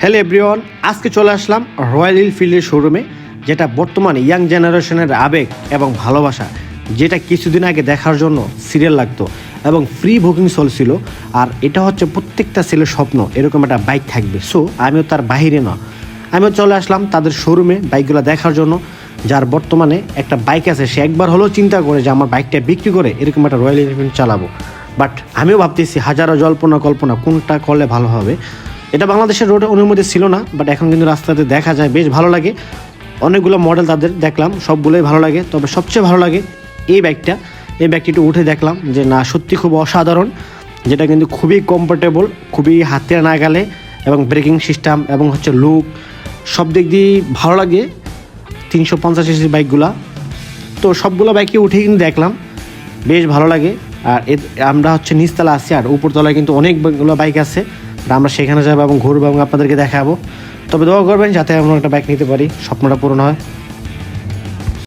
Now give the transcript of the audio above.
Hello everyone, আজকে চলে আসলাম royal এনফিল্ডের শোরুমে, যেটা বর্তমানে ইয়াং জেনারেশনের আবেগ এবং ভালোবাসা, যেটা কিছুদিন আগে দেখার জন্য সিরিয়াল লাগতো এবং ফ্রি বুকিং চলছিল। আর এটা হচ্ছে প্রত্যেকটা ছেলের স্বপ্ন, এরকম একটা বাইক থাকবে। সো আমিও তার বাহিরে না, আমিও চলে আসলাম তাদের শোরুমে বাইকগুলো দেখার জন্য। যার বর্তমানে একটা বাইক আছে, সে একবার হলেও চিন্তা করে যে আমার বাইকটা বিক্রি করে এরকম একটা রয়্যাল এনফিল্ড চালাবো। বাট আমিও ভাবতেছি হাজারো জল্পনা কল্পনা কোনটা করলে ভালো হবে। এটা বাংলাদেশের রোডে অনুমতি ছিল না, বাট এখন কিন্তু রাস্তাতে দেখা যায়, বেশ ভালো লাগে। অনেকগুলো মডেল তাদের দেখলাম, সবগুলোই ভালো লাগে। তবে সবচেয়ে ভালো লাগে এই বাইকটি একটু উঠে দেখলাম যে না, সত্যি খুব অসাধারণ। যেটা কিন্তু খুবই কমফোর্টেবল, খুবই হাতে নাগালে, এবং ব্রেকিং সিস্টেম এবং হচ্ছে লুক সব দিক দিয়ে ভালো লাগে 350 সিসির বাইকগুলা। তো সবগুলো বাইকে উঠে কিন্তু দেখলাম, বেশ ভালো লাগে। আর আমরা হচ্ছে নিচতলা আছি, আর উপরতলায় কিন্তু অনেকগুলো বাইক আছে। আমরা সেখানে যাবো এবং ঘুরবো এবং আপনাদেরকে দেখাবো। তবে দোয়া করবেন যাতে আমরা একটা বাইক নিতে পারি, স্বপ্নটা পূরণ হয়।